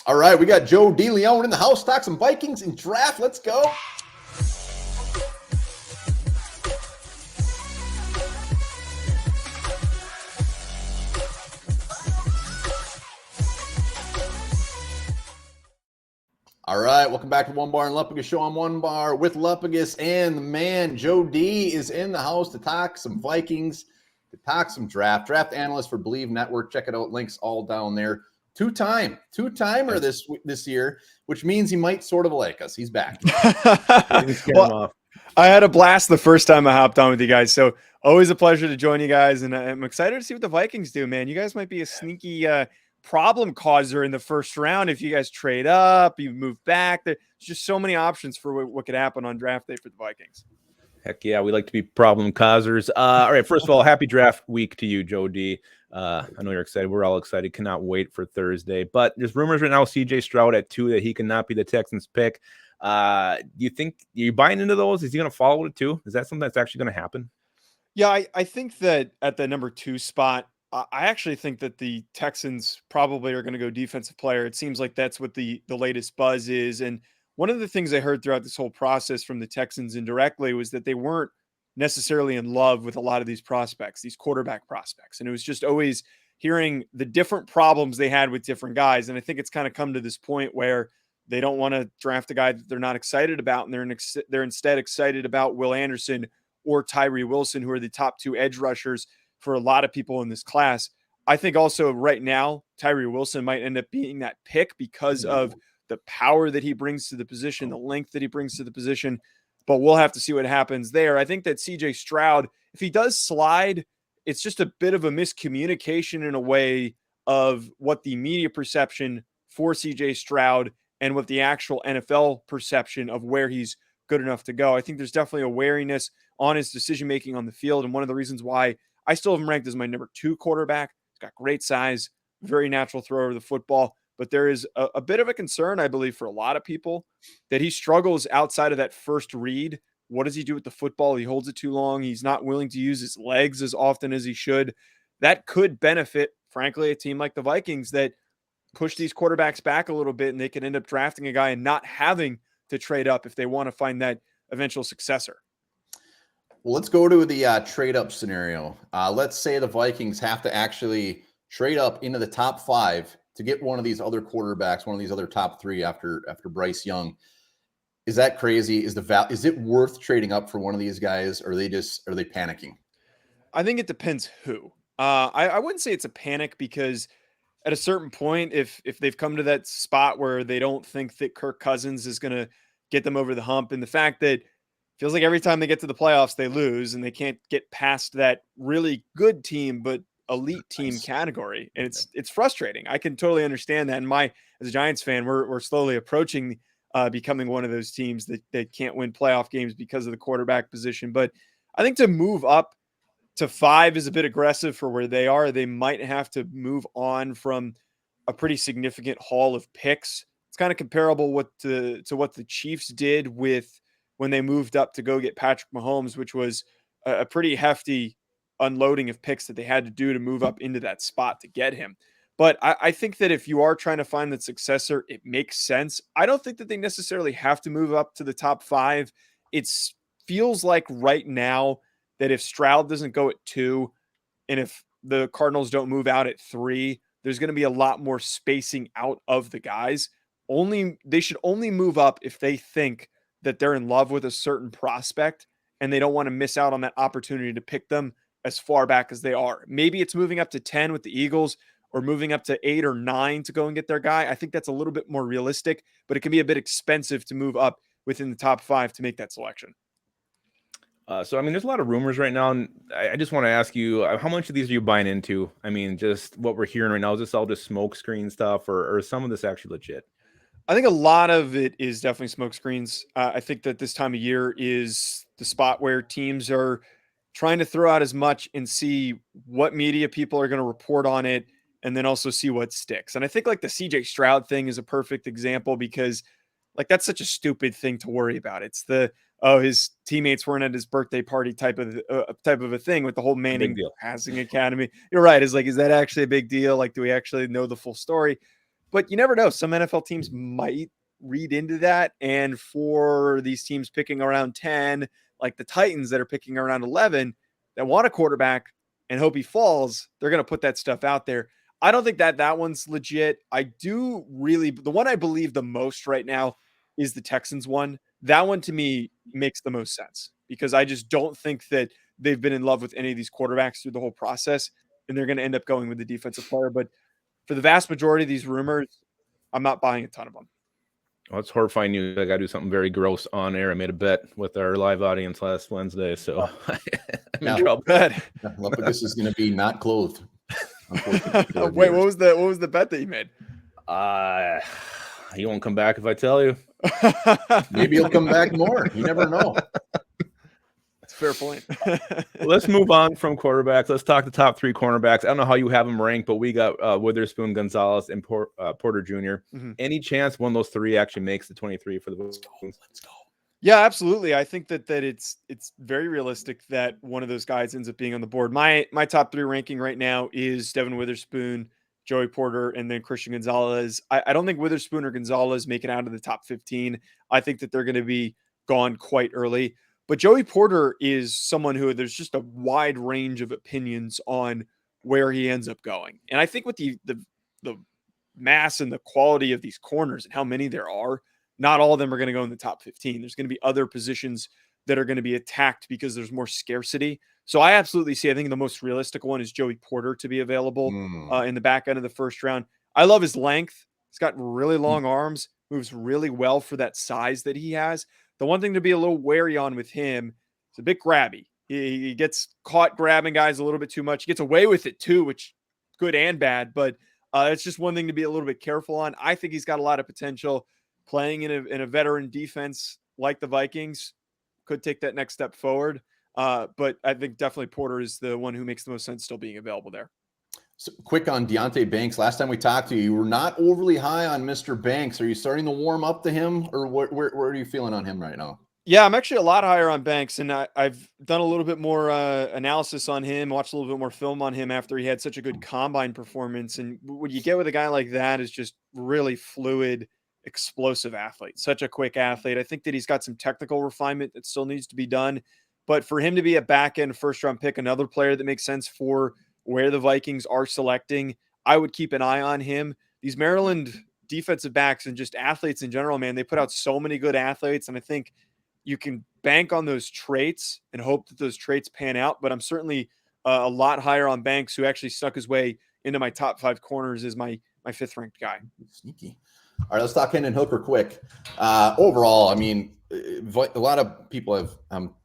All right, we got Joe DeLeone in the house. Talk some Vikings and draft. Let's go. All right, welcome back to Onebar and Lupagus show. I'm Onebar with Lupagus, and the man Joe D is in the house to talk some Vikings, to talk some draft analyst for Believe Network. Check it out, links all down there. Two-timer this year, which means he might sort of like us. He's back. Well, I had a blast the first time I hopped on with you guys, so always a pleasure to join you guys, and I'm excited to see what the Vikings do, man. You guys might be a sneaky problem causer in the first round if you guys trade up, you move back. There's just so many options for what could happen on draft day for the Vikings. Heck yeah, we like to be problem causers. All right, first of all, happy draft week to you, Joe D. I know you're excited. We're all excited. Cannot wait for Thursday. But there's rumors right now, CJ Stroud at 2, that he cannot be the Texans pick. Do you think you're buying into those? Is he going to follow it too? Is that something that's actually going to happen? Yeah, I think that at the number 2 spot, I actually think that the Texans probably are going to go defensive player. It seems like that's what the latest buzz is. And one of the things I heard throughout this whole process from the Texans indirectly was that they weren't necessarily in love with a lot of these prospects, these quarterback prospects. And it was just always hearing the different problems they had with different guys. And I think it's kind of come to this point where they don't want to draft a guy that they're not excited about. And they're instead excited about Will Anderson or Tyree Wilson, who are the top 2 edge rushers for a lot of people in this class. I think also right now, Tyree Wilson might end up being that pick because of the power that he brings to the position, the length that he brings to the position, but we'll have to see what happens there. I think that CJ Stroud, if he does slide, it's just a bit of a miscommunication in a way of what the media perception for CJ Stroud and what the actual NFL perception of where he's good enough to go. I think there's definitely a wariness on his decision-making on the field. And one of the reasons why I still have him ranked as my number 2 quarterback. He's got great size, very natural thrower of the football, but there is a bit of a concern, I believe, for a lot of people that he struggles outside of that first read. What does he do with the football? He holds it too long. He's not willing to use his legs as often as he should. That could benefit, frankly, a team like the Vikings that push these quarterbacks back a little bit, and they could end up drafting a guy and not having to trade up if they want to find that eventual successor. Well, let's go to the trade-up scenario. Let's say the Vikings have to actually trade up into the top 5 to get one of these other quarterbacks, one of these other top 3 after Bryce Young. Is that crazy? Is it worth trading up for one of these guys, or are they panicking? I think it depends who. I wouldn't say it's a panic because at a certain point, if they've come to that spot where they don't think that Kirk Cousins is going to get them over the hump, and the fact that feels like every time they get to the playoffs, they lose and they can't get past that really good team, but elite team category. And it's frustrating. I can totally understand that. And as a Giants fan, we're slowly approaching becoming one of those teams that can't win playoff games because of the quarterback position. But I think to move up to 5 is a bit aggressive for where they are. They might have to move on from a pretty significant haul of picks. It's kind of comparable to what the Chiefs did with when they moved up to go get Patrick Mahomes, which was a pretty hefty unloading of picks that they had to do to move up into that spot to get him. But I think that if you are trying to find that successor, it makes sense. I don't think that they necessarily have to move up to the top 5. It feels like right now that if Stroud doesn't go at 2 and if the Cardinals don't move out at 3, there's going to be a lot more spacing out of the guys. They should only move up if they think that they're in love with a certain prospect and they don't want to miss out on that opportunity to pick them as far back as they are. Maybe it's moving up to 10 with the Eagles or moving up to 8 or 9 to go and get their guy. I think that's a little bit more realistic, but it can be a bit expensive to move up within the top 5 to make that selection. So, I mean, there's a lot of rumors right now, and I just want to ask you, how much of these are you buying into? I mean, just what we're hearing right now, is this all just smoke screen stuff, or is some of this actually legit? I think a lot of it is definitely smoke screens. I think that this time of year is the spot where teams are trying to throw out as much and see what media people are going to report on it, and then also see what sticks. And I think like the CJ Stroud thing is a perfect example because like that's such a stupid thing to worry about. It's his teammates weren't at his birthday party type of a thing with the whole Manning passing academy. You're right. Is that actually a big deal? Like, do we actually know the full story? But you never know. Some NFL teams might read into that. And for these teams picking around 10, like the Titans that are picking around 11, that want a quarterback and hope he falls, they're going to put that stuff out there. I don't think that one's legit. I do really, the one I believe the most right now is the Texans one. That one to me makes the most sense because I just don't think that they've been in love with any of these quarterbacks through the whole process, and they're going to end up going with the defensive player. But for the vast majority of these rumors, I'm not buying a ton of them. Well, it's horrifying news. I got to do something very gross on air. I made a bet with our live audience last Wednesday, so I'm in trouble. Lupagus is going to be not clothed. Wait, what was the bet that you made? He won't come back if I tell you. Maybe he'll come back more. You never know. That's a fair point. Let's move on from quarterbacks. Let's talk the top 3 cornerbacks. I don't know how you have them ranked, but we got Witherspoon, Gonzalez, and Porter Jr. Mm-hmm. Any chance one of those 3 actually makes the 23 for the Vikings? Let's go. Yeah, absolutely. I think that it's very realistic that one of those guys ends up being on the board. My top 3 ranking right now is Devin Witherspoon, Joey Porter, and then Christian Gonzalez. I don't think Witherspoon or Gonzalez make it out of the top 15. I think that they're going to be gone quite early. But Joey Porter is someone who there's just a wide range of opinions on where he ends up going. And I think with the mass and the quality of these corners and how many there are, not all of them are going to go in the top 15. There's going to be other positions that are going to be attacked because there's more scarcity. So I absolutely see, I think the most realistic one is Joey Porter to be available in the back end of the first round. I love his length. He's got really long arms, moves really well for that size that he has. The one thing to be a little wary on with him, it's a bit grabby. He gets caught grabbing guys a little bit too much. He gets away with it too, which good and bad, but it's just one thing to be a little bit careful on. I think he's got a lot of potential playing in a veteran defense like the Vikings. Could take that next step forward. But I think definitely Porter is the one who makes the most sense still being available there. So quick on Deonte Banks. Last time we talked to you, you were not overly high on Mr. Banks. Are you starting to warm up to him, or where are you feeling on him right now? Yeah, I'm actually a lot higher on Banks, and I've done a little bit more analysis on him, watched a little bit more film on him after he had such a good combine performance. And what you get with a guy like that is just really fluid, explosive athlete, such a quick athlete. I think that he's got some technical refinement that still needs to be done. But for him to be a back-end first-round pick, another player that makes sense for where the Vikings are selecting, I would keep an eye on him. These Maryland defensive backs and just athletes in general, man, they put out so many good athletes, and I think you can bank on those traits and hope that those traits pan out. But I'm certainly a lot higher on Banks, who actually stuck his way into my top 5 corners as my 5th-ranked guy. Sneaky. All right, let's talk Hendon Hooker quick. Overall, I mean, a lot of people have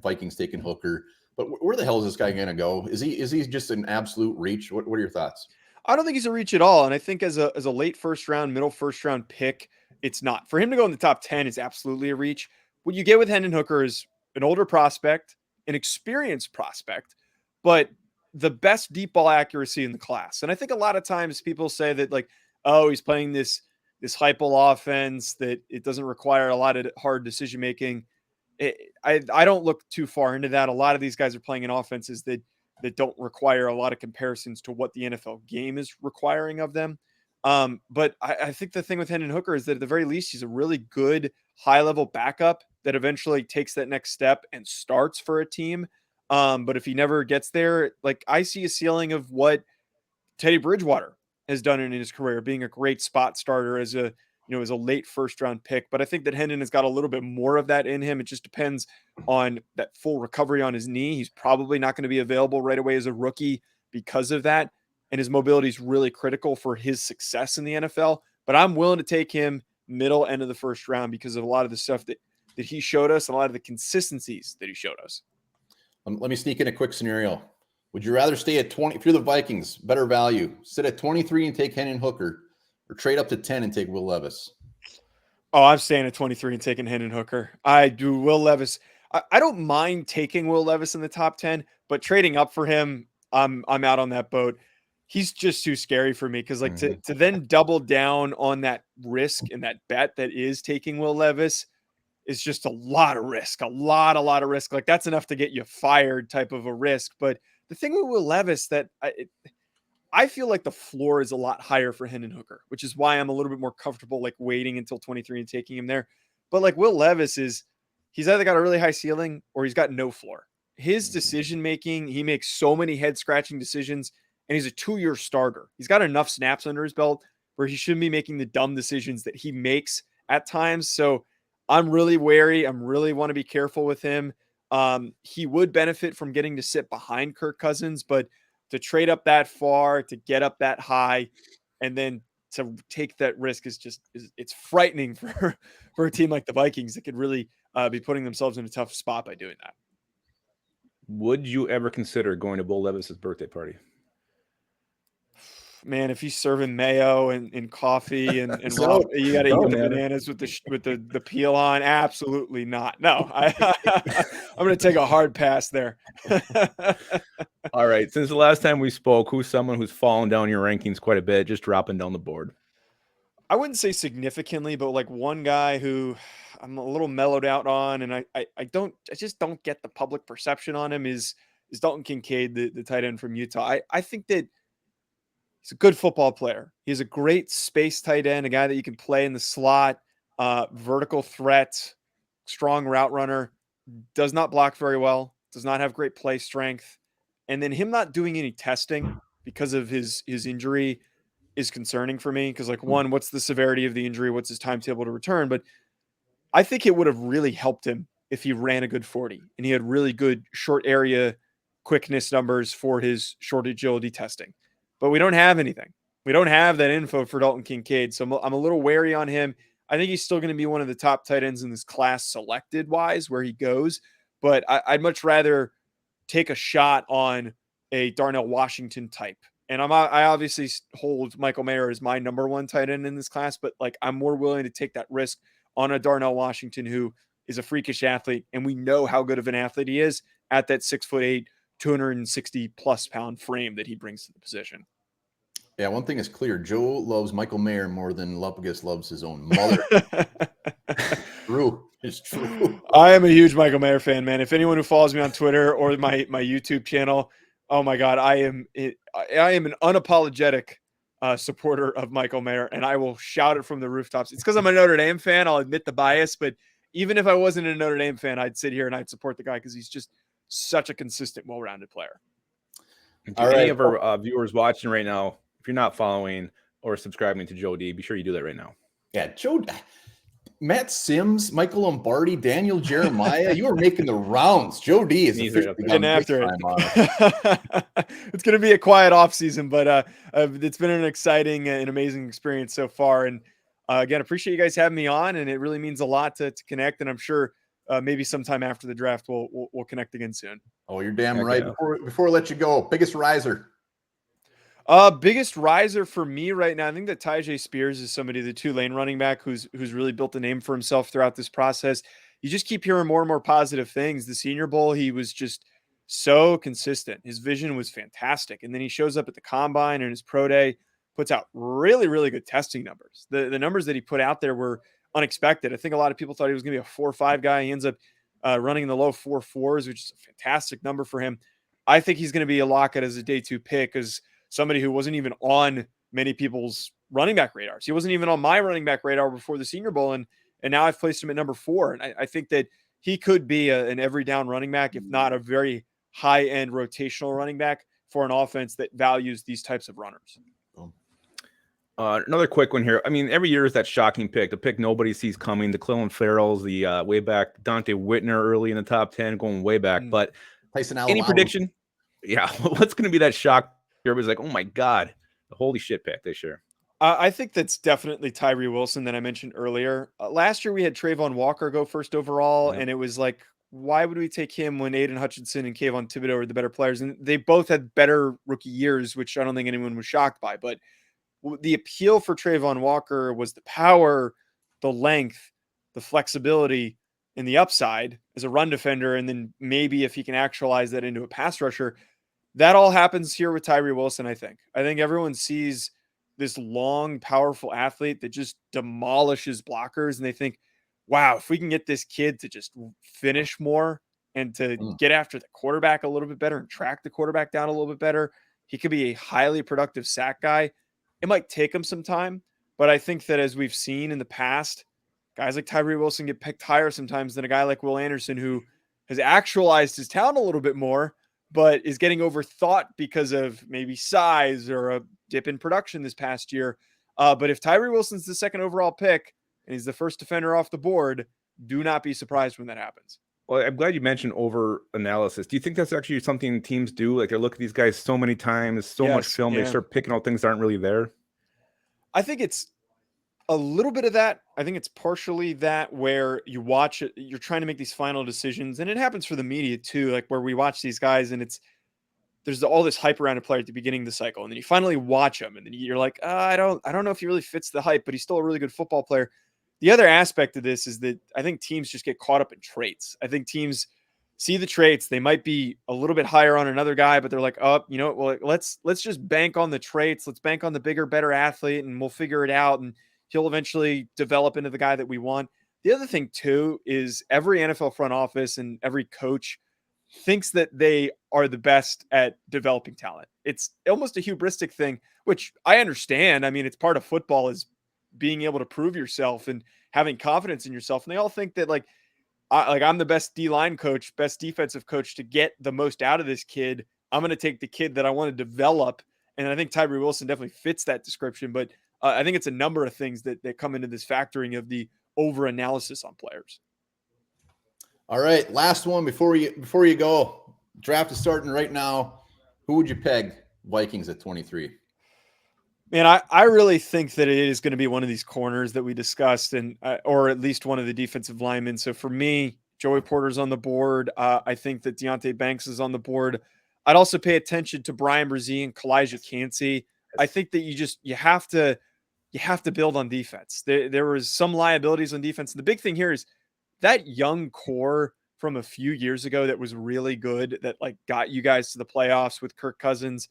Vikings taking Hooker, but where the hell is this guy going to go? Is he just an absolute reach? What are your thoughts? I don't think he's a reach at all. And I think as a late first round, middle first round pick, it's not. For him to go in the top 10 is absolutely a reach. What you get with Hendon Hooker is an older prospect, an experienced prospect, but the best deep ball accuracy in the class. And I think a lot of times people say that, like, oh, he's playing this Heupel offense, that it doesn't require a lot of hard decision making. I don't look too far into that. A lot of these guys are playing in offenses that don't require a lot of comparisons to what the NFL game is requiring of them. But I think the thing with Hendon Hooker is that at the very least, he's a really good high-level backup that eventually takes that next step and starts for a team. But if he never gets there, like, I see a ceiling of what Teddy Bridgewater has done in his career, being a great spot starter as a late first round pick. But I think that Hendon has got a little bit more of that in him. It just depends on that full recovery on his knee. He's probably not going to be available right away as a rookie because of that. And his mobility is really critical for his success in the NFL. But I'm willing to take him middle end of the first round because of a lot of the stuff that he showed us and a lot of the consistencies that he showed us. Let me sneak in a quick scenario. Would you rather stay at 20, if you're the Vikings, better value, sit at 23 and take Hendon Hooker, or trade up to 10 and take Will Levis? Oh, I'm staying at 23 and taking Hendon Hooker. I do. Will Levis. I don't mind taking Will Levis in the top 10, but trading up for him, I'm out on that boat. He's just too scary for me because, like, to then double down on that risk and that bet that is taking Will Levis is just a lot of risk, a lot of risk. Like, that's enough to get you fired type of a risk. But the thing with Will Levis that I feel like the floor is a lot higher for Hendon Hooker, which is why I'm a little bit more comfortable like waiting until 23 and taking him there. But like Will Levis he's either got a really high ceiling or he's got no floor. His decision making, he makes so many head scratching decisions, and he's a 2-year starter. He's got enough snaps under his belt where he shouldn't be making the dumb decisions that he makes at times. So I'm really wary. I'm really want to be careful with him. He would benefit from getting to sit behind Kirk Cousins, but to trade up that far, to get up that high, and then to take that risk it's frightening for a team like the Vikings that could really be putting themselves in a tough spot by doing that. Would you ever consider going to Will Levis's birthday party? Man, if he's serving mayo and coffee and So, you got to no, eat the man. bananas with the peel on, absolutely not. No, I'm going to take a hard pass there. All right. Since the last time we spoke, who's someone who's fallen down your rankings quite a bit, just dropping down the board? I wouldn't say significantly, but like one guy who I'm a little mellowed out on, and I just don't get the public perception on him is Dalton Kincaid, the tight end from Utah. I think that he's a good football player. He's a great space tight end, a guy that you can play in the slot, vertical threat, strong route runner, does not block very well, does not have great play strength. And then him not doing any testing because of his injury is concerning for me. Because like, one, what's the severity of the injury? What's his timetable to return? But I think it would have really helped him if he ran a good 40 and he had really good short area quickness numbers for his short agility testing. But we don't have anything. We don't have that info for Dalton Kincaid. So I'm a little wary on him. I think he's still going to be one of the top tight ends in this class selected wise where he goes. But I'd much rather take a shot on a Darnell Washington type. And I obviously hold Michael Mayer as my number one tight end in this class, but like I'm more willing to take that risk on a Darnell Washington who is a freakish athlete. And we know how good of an athlete he is at that 6'8", 260 plus pound frame that he brings to the position. Yeah, one thing is clear. Joe loves Michael Mayer more than Lupagus loves his own mother. True. It's true. I am a huge Michael Mayer fan, man. If anyone who follows me on Twitter or my YouTube channel, oh my God, I am an unapologetic supporter of Michael Mayer, and I will shout it from the rooftops. It's because I'm a Notre Dame fan. I'll admit the bias, but even if I wasn't a Notre Dame fan, I'd sit here and I'd support the guy because he's just such a consistent, well-rounded player. To any of our viewers watching right now, if you're not following or subscribing to Joe D, be sure you do that right now. Yeah, Matt Sims, Michael Lombardi, Daniel Jeremiah, you are making the rounds. Joe D is officially getting after it. It's going to be a quiet off season, but it's been an exciting and amazing experience so far. And again, appreciate you guys having me on, and it really means a lot to connect. And I'm sure maybe sometime after the draft we'll connect again soon. Oh, you're damn right. Yeah. Before I let you go, biggest riser. Biggest riser for me right now, I think that Tyjae Spears is somebody, the Tulane running back, who's really built a name for himself throughout this process. You just keep hearing more and more positive things. The Senior Bowl, he was just so consistent. His vision was fantastic. And then he shows up at the combine and his pro day, puts out really, really good testing numbers. The numbers that he put out there were unexpected. I think a lot of people thought he was going to be a 4.5 guy. He ends up running in the low 4.4s, which is a fantastic number for him. I think he's going to be a lock as a day 2 pick as somebody who wasn't even on many people's running back radars. He wasn't even on my running back radar before the Senior Bowl. And now I've placed him at number 4. And I think that he could be an every down running back, if not a very high end rotational running back for an offense that values these types of runners. Another quick one here. I mean, every year is that shocking pick, the pick nobody sees coming, the Clelin Ferrells, the way back, Dante Whitner early in the top 10, going way back. But any prediction? Yeah. What's going to be that shock? Everybody's like, oh my God, the holy shit pick this year. I think that's definitely Tyree Wilson that I mentioned earlier. Last year we had Trayvon Walker go first overall, and it was like, why would we take him when Aiden Hutchinson and Kayvon Thibodeau are the better players? And they both had better rookie years, which I don't think anyone was shocked by. But the appeal for Trayvon Walker was the power, the length, the flexibility, and the upside as a run defender. And then maybe if he can actualize that into a pass rusher, that all happens here with Tyree Wilson, I think. I think everyone sees this long, powerful athlete that just demolishes blockers, and they think, wow, if we can get this kid to just finish more and to get after the quarterback a little bit better and track the quarterback down a little bit better, he could be a highly productive sack guy. It might take him some time, but I think that as we've seen in the past, guys like Tyree Wilson get picked higher sometimes than a guy like Will Anderson, who has actualized his talent a little bit more, but is getting overthought because of maybe size or a dip in production this past year. But if Tyree Wilson's the second overall pick and he's the first defender off the board, do not be surprised when that happens. Well, I'm glad you mentioned over analysis. Do you think that's actually something teams do? Like, they look at these guys so many times, so much film, they start picking out things that aren't really there? I think it's a little bit of that. I think it's partially that, where you watch it, you're trying to make these final decisions, and it happens for the media too, like where we watch these guys and there's all this hype around a player at the beginning of the cycle, and then you finally watch him and then you're like, I don't know if he really fits the hype, but he's still a really good football player. The other aspect of this is that I think teams just get caught up in traits. I think teams see the traits. They might be a little bit higher on another guy, but they're like, oh, you know what? Well, let's just bank on the traits. Let's bank on the bigger, better athlete, and we'll figure it out. And he'll eventually develop into the guy that we want. The other thing too is every NFL front office and every coach thinks that they are the best at developing talent. It's almost a hubristic thing, which I understand. I mean, it's part of football, is being able to prove yourself and having confidence in yourself. And they all think that I'm the best D-line coach, best defensive coach to get the most out of this kid. I'm going to take the kid that I want to develop. And I think Tyree Wilson definitely fits that description, but I think it's a number of things that come into this factoring of the over analysis on players. All right. Last one before you go. Draft is starting right now. Who would you peg Vikings at 23? Man, I really think that it is going to be one of these corners that we discussed, and or at least one of the defensive linemen. So for me, Joey Porter's on the board. I think that Deonte Banks is on the board. I'd also pay attention to Brian Brzee and Kalijah Cansey. I think that you have to build on defense. There was some liabilities on defense. And the big thing here is that young core from a few years ago that was really good, that got you guys to the playoffs with Kirk Cousins.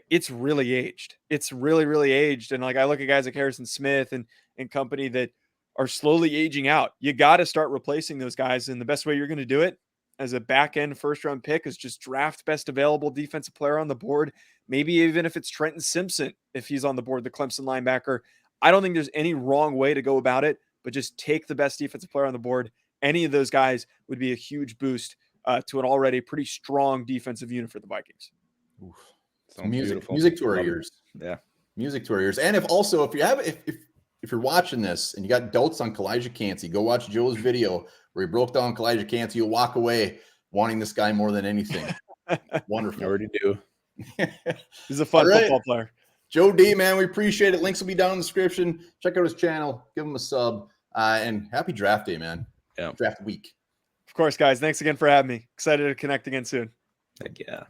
It's really aged. It's really, really aged. And I look at guys like Harrison Smith and company that are slowly aging out. You got to start replacing those guys. And the best way you're going to do it as a back end first round pick is just draft best available defensive player on the board. Maybe even if it's Trenton Simpson, if he's on the board, the Clemson linebacker. I don't think there's any wrong way to go about it, but just take the best defensive player on the board. Any of those guys would be a huge boost to an already pretty strong defensive unit for the Vikings. Oof. Music to our ears. Yeah. Music to our ears. And if you're watching this and you got doubts on Kalijah Cansey, go watch Joe's video where he broke down Kalijah Cansey. You'll walk away wanting this guy more than anything. Wonderful. I already do. He's a fun football player. Joe D, man, we appreciate it. Links will be down in the description. Check out his channel. Give him a sub. And happy draft day, man. Yeah. Draft week. Of course, guys. Thanks again for having me. Excited to connect again soon. Heck yeah.